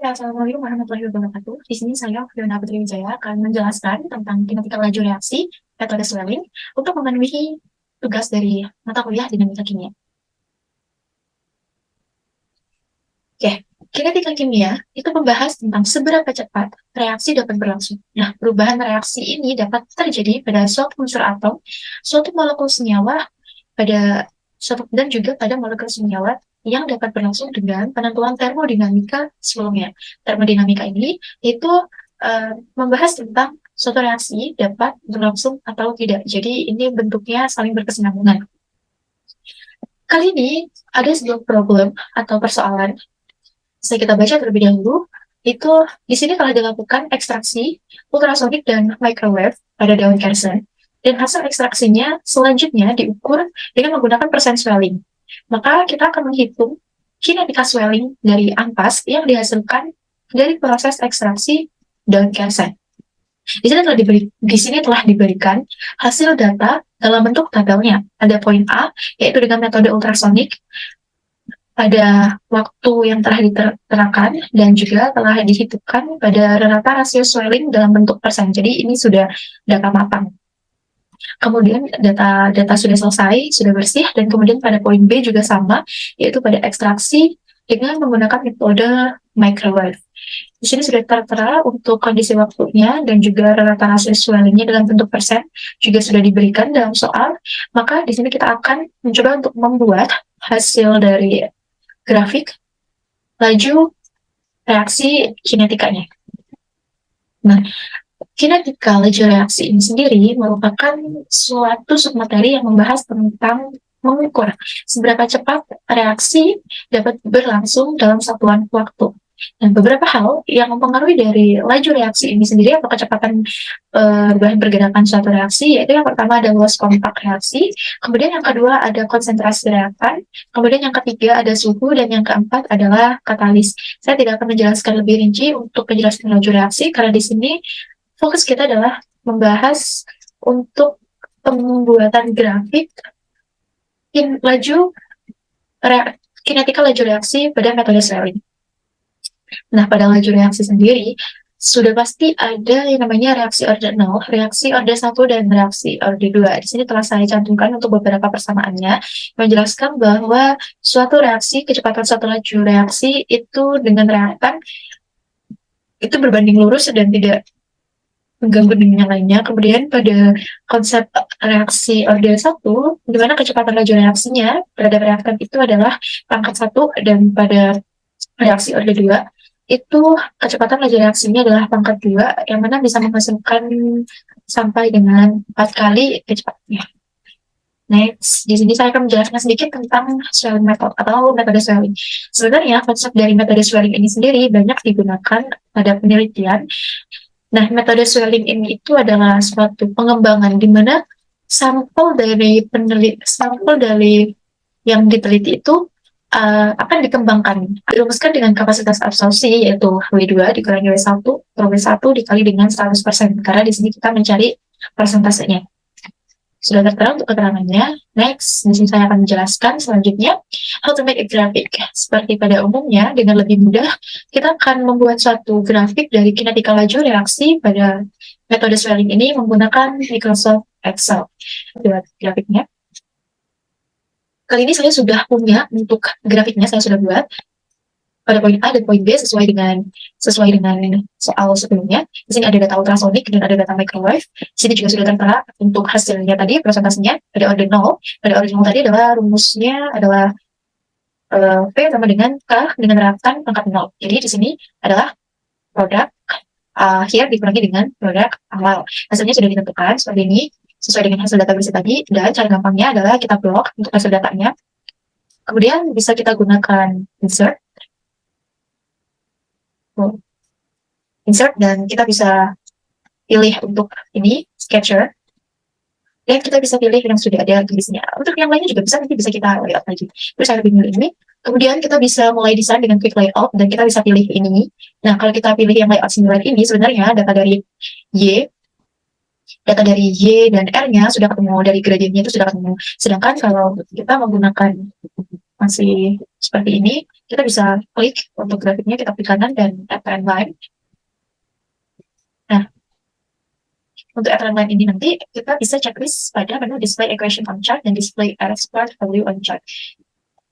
Ya, Assalamualaikum warahmatullahi wabarakatuh. Di sini saya, Fiona Putri Wijaya, akan menjelaskan tentang kinetika laju reaksi, metode swelling, untuk memenuhi tugas dari mata kuliah dinamika kimia. Oke, kinetika kimia itu membahas tentang seberapa cepat reaksi dapat berlangsung. Nah, perubahan reaksi ini dapat terjadi pada suatu unsur atom, suatu molekul senyawa, pada suatu dan juga pada molekul senyawa yang dapat berlangsung dengan penentuan termodinamika sebelumnya. Termodinamika ini itu membahas tentang suatu reaksi dapat berlangsung atau tidak. Jadi ini bentuknya saling berkesinambungan. Kali ini ada sebuah problem atau persoalan. Bisa kita baca terlebih dahulu. Itu di sini telah dilakukan ekstraksi ultrasonik dan microwave pada daun kersen. Dan hasil ekstraksinya selanjutnya diukur dengan menggunakan persen swelling. Maka kita akan menghitung kinetika swelling dari ampas yang dihasilkan dari proses ekstraksi daun kersen. Di sini telah diberikan hasil data dalam bentuk tabelnya. Ada poin A, yaitu dengan metode ultrasonik pada waktu yang telah diterapkan dan juga telah dihitungkan pada rata rasio swelling dalam bentuk persen. Jadi ini sudah data mapan. Kemudian data sudah selesai, sudah bersih, dan kemudian pada poin B juga sama, yaitu pada ekstraksi dengan menggunakan metode microwave. Di sini sudah tertera untuk kondisi waktunya dan juga rata rasio swellingnya dalam bentuk persen juga sudah diberikan dalam soal. Maka di sini kita akan mencoba untuk membuat hasil dari grafik laju reaksi kinetikanya. Nah, kinetika laju reaksi ini sendiri merupakan suatu submateri yang membahas tentang mengukur seberapa cepat reaksi dapat berlangsung dalam satuan waktu. Dan beberapa hal yang mempengaruhi dari laju reaksi ini sendiri atau kecepatan bahan pergerakan suatu reaksi, yaitu yang pertama ada loss kontak reaksi, kemudian yang kedua ada konsentrasi reaktan, kemudian yang ketiga ada suhu, dan yang keempat adalah katalis. Saya tidak akan menjelaskan lebih rinci untuk penjelasan laju reaksi, karena di sini fokus kita adalah membahas untuk pembuatan grafik kinetika laju reaksi pada metode swelling. Nah, pada laju reaksi sendiri, sudah pasti ada yang namanya reaksi orde 0, reaksi orde 1, dan reaksi orde 2. Di sini telah saya cantumkan untuk beberapa persamaannya, menjelaskan bahwa suatu reaksi, kecepatan suatu laju reaksi itu dengan reaktan itu berbanding lurus dan tidak mengganggu dengan yang lainnya. Kemudian pada konsep reaksi orde 1, di mana kecepatan laju reaksinya terhadap reaktan itu adalah pangkat 1, dan pada reaksi orde 2, itu kecepatan laju reaksinya adalah pangkat 2, yang mana bisa menghasilkan sampai dengan 4 kali kecepatannya. Next, di sini saya akan menjelaskan sedikit tentang swelling method atau metode swelling. Sebenarnya konsep dari metode swelling ini sendiri banyak digunakan pada penelitian. Nah, metode swelling ini itu adalah suatu pengembangan di mana sampel dari yang diteliti itu akan dikembangkan, dirumuskan dengan kapasitas absorpsi yaitu W2 dikurangi W1 atau W1 dikali dengan 100%, karena di sini kita mencari persentasenya. Sudah tertera untuk keterangannya. Next, di sini saya akan menjelaskan selanjutnya how to make a graphic. Seperti pada umumnya, dengan lebih mudah, kita akan membuat suatu grafik dari kinetika laju reaksi pada metode swelling ini menggunakan Microsoft Excel. Buat grafiknya. Kali ini saya sudah punya untuk grafiknya, saya sudah buat pada poin A dan poin B sesuai dengan soal sebelumnya. Di sini ada data ultrasonik dan ada data microwave. Di sini juga sudah tertera untuk hasilnya tadi, presentasinya pada orde 0. Pada orde 0 tadi adalah rumusnya adalah P sama dengan K dengan reaktan pangkat 0. Jadi di sini adalah produk akhir dikurangi dengan produk awal. Hasilnya sudah ditentukan seperti ini, sesuai dengan hasil data berisi tadi, dan cara gampangnya adalah kita blok untuk hasil datanya. Kemudian bisa kita gunakan insert, dan kita bisa pilih untuk ini, sketcher, dan kita bisa pilih yang sudah ada tulisnya. Untuk yang lainnya juga bisa, nanti bisa kita layout lagi. Terus saya pilih ini. Kemudian kita bisa mulai desain dengan quick layout, dan kita bisa pilih ini. Nah, kalau kita pilih yang layout singular ini, sebenarnya data dari Y dan R-nya sudah ketemu, dari gradiennya itu sudah ketemu. Sedangkan kalau kita menggunakan masih seperti ini, kita bisa klik untuk grafiknya, kita klik kanan dan add trend line. Nah, untuk add trend line ini nanti kita bisa checklist pada menu display equation on chart dan display expert value on chart.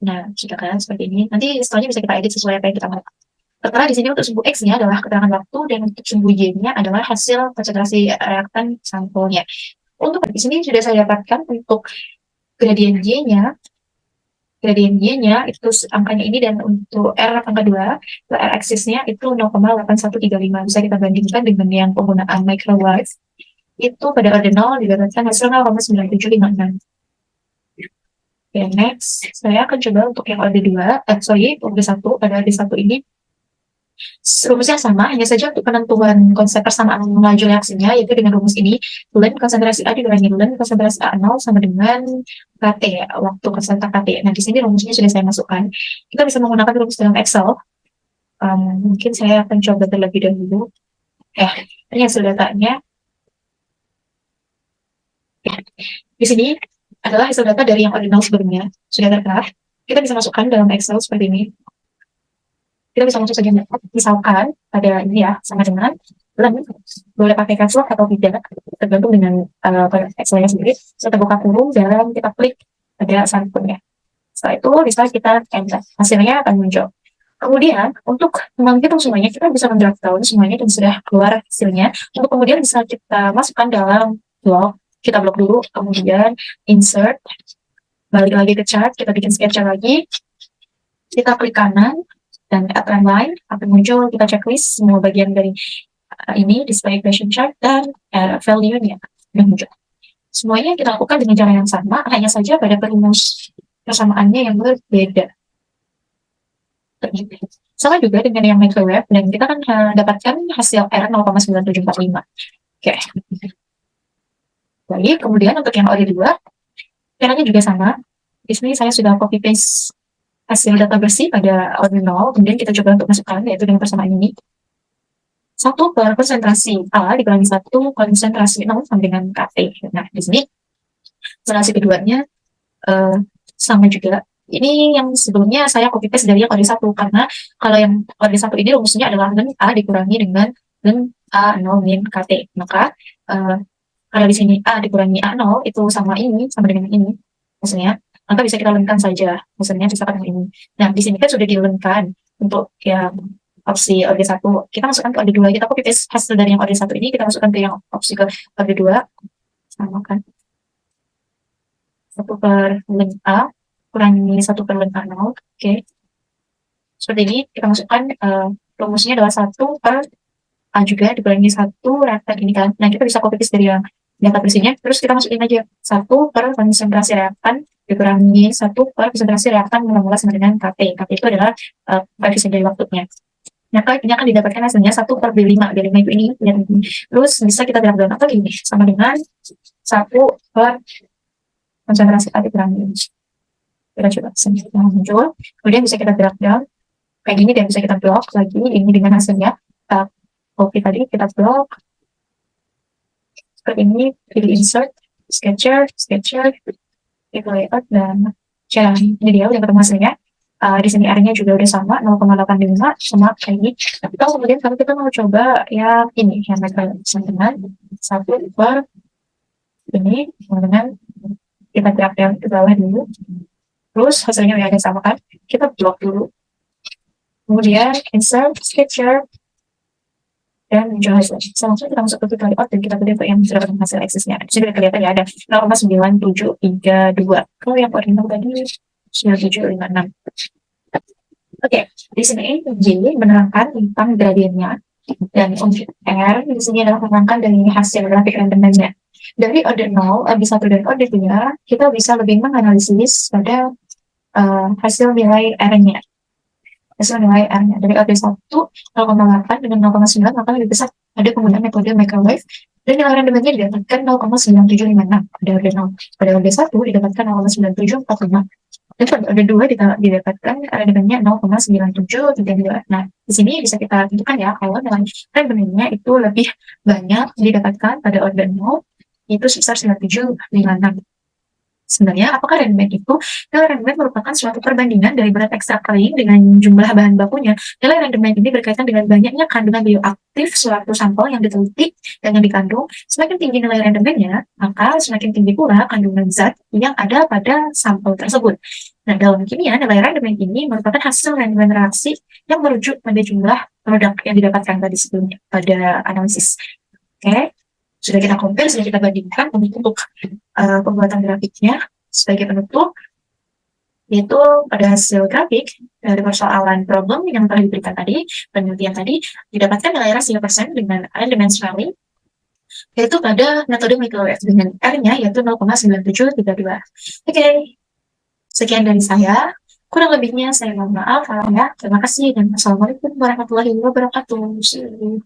Nah, jika kalian seperti ini, nanti setelahnya bisa kita edit sesuai apa yang kita mau. Setelah di sini untuk sumbu X-nya adalah keterangan waktu dan untuk sumbu Y-nya adalah hasil konsentrasi reaktan sampelnya. Untuk di sini sudah saya dapatkan untuk gradien Y-nya, itu angkanya ini, dan untuk R angka 2, R axis-nya itu 0,8135. Bisa kita bandingkan dengan yang penggunaan microwave, itu pada ordinal didapatkan hasil 0,9756. Oke, next, saya akan coba untuk yang orde 2, orde 1, pada orde 1 ini, rumusnya sama, hanya saja untuk penentuan konsep persamaan laju reaksinya, yaitu dengan rumus ini, Ln konsentrasi A dikurangi Ln konsentrasi A0 sama dengan KT, waktu konstanta KT. Nah, di sini rumusnya sudah saya masukkan. Kita bisa menggunakan rumus dalam Excel. Mungkin saya akan coba terlebih dahulu. Ini hasil datanya. Di sini adalah hasil data dari yang ordinal sebelumnya. Sudah tertera. Kita bisa masukkan dalam Excel seperti ini. Kita bisa masuk saja, misalkan ada ini ya, sama dengan Ln, boleh pakai caps lock atau tidak, tergantung dengan Excel-nya sendiri. Kita buka kurung dan kita klik pada sampelnya. Setelah itu bisa kita enter, hasilnya akan muncul. Kemudian untuk menghitung semuanya, kita bisa mendrag down semuanya dan sudah keluar hasilnya. Untuk kemudian bisa kita masukkan dalam blok, kita blok dulu, kemudian insert, balik lagi ke chart, kita bikin sketcha lagi, kita klik kanan, dan add trend line akan muncul, kita checklist semua bagian dari ini, display equation chart, dan value-nya sudah muncul. Semuanya kita lakukan dengan cara yang sama, hanya saja pada perumus persamaannya yang berbeda. Sama juga dengan yang microwave, dan kita kan dapatkan hasil R 0,9745. Oke. Baik, kemudian untuk yang orde 2, caranya juga sama. Di sini saya sudah copy paste hasil data bersih pada ordinal, kemudian kita coba untuk masukkan, yaitu dengan persamaan ini. 1 per konsentrasi A dikurangi 1 konsentrasi 0 sama dengan KT. Nah, di sini konsentrasi keduanya sama juga. Ini yang sebelumnya saya copy paste dari yang orde 1, karena kalau yang orde 1 ini rumusnya adalah Ln A dikurangi dengan Ln A0 min KT. Maka kalau di sini A dikurangi A0 itu sama ini, sama dengan ini maksudnya, maka bisa kita lenkan saja, maksudnya bisa dengan ini. Nah, di sini kan sudah dilenkan untuk yang opsi orde 1. Kita masukkan ke orde 2, kita copy paste hasil dari yang orde 1 ini, kita masukkan ke yang opsi ke orde 2, sama kan. 1 per Ln A kurangi 1 per Ln A0, oke. Seperti ini, kita masukkan rumusnya adalah 1 per A juga dikurangi 1 reaktan ini kan. Nah, kita bisa copy paste dari yang data bersihnya, terus kita masukin aja 1 per konsentrasi reaktan dikurangi 1 per konsentrasi reaktan mula-mula sama dengan KT. KT itu adalah koefisien dari waktunya. Nah, ini akan didapatkan hasilnya 1 per B5. B5 itu ini. Terus bisa kita drag down atau ini, sama dengan 1 per konsentrasi A dikurangi. Kita coba yang muncul. Kemudian bisa kita drag down kayak gini, dan bisa kita blok lagi ini dengan hasilnya. Copy tadi, kita blok seperti ini, pilih insert, sketcher, pilih layout, dan jalan. Ini dia udah ketemu hasilnya. Di sini R-nya juga udah sama, 0,85 sama kayak ini. Kalau kemudian kalau kita mau coba ya ini, yang mereka dengan 1 per ini, kemudian kita drag down ke bawah dulu. Terus hasilnya yang sama kan, kita blok dulu. Kemudian insert, sketcher, dan muncul hasil. Selanjutnya kita masuk ke quick layout dan kita lihat yang sudah ketemu hasil aksesnya. Di sini kelihatan ya ada 0,9732. Kalau yang ordinal tadi 9756. Oke, di sini J menerangkan tentang gradiennya, dan untuk R di sini adalah menerangkan dari hasil grafik randomnya. Dari orde 0, orde 1 dan orde 2, kita bisa lebih menganalisis pada hasil nilai R-nya. Hasil nilai R-nya dari orde 1 0,8 dengan 0,9, maka lebih besar ada penggunaan metode microwave, dan nilai randomnya didapatkan 0,9756 pada orde 0. Pada orde 1 didapatkan 0,9745. Dan pada orde 2 didapatkan randomnya 0,9732. Nah, di sini bisa kita tentukan ya, kalau nilai randomnya itu lebih banyak didapatkan pada orde 0, itu sebesar 9756. Sebenarnya, apakah rendemen itu? Nilai rendemen merupakan suatu perbandingan dari berat ekstrak kering dengan jumlah bahan bakunya. Nilai rendemen ini berkaitan dengan banyaknya kandungan bioaktif suatu sampel yang diteliti dan yang dikandung. Semakin tinggi nilai rendemennya, maka semakin tinggi pula kandungan zat yang ada pada sampel tersebut. Nah, dalam kimia, nilai rendemen ini merupakan hasil rendemen reaksi yang merujuk pada jumlah produk yang didapatkan tadi sebelumnya pada analisis. Oke, sudah kita compare, sudah kita bandingkan untuk pembuatan grafiknya sebagai penutup, yaitu pada hasil grafik dari persoalan problem yang telah diberikan tadi, penelitian tadi, didapatkan nilai rasio persen dengan element value, yaitu pada metode microwave dengan R-nya yaitu 0,9732. Oke, sekian dari saya. Kurang lebihnya saya mohon maaf ya. Terima kasih dan assalamualaikum warahmatullahi wabarakatuh. See you.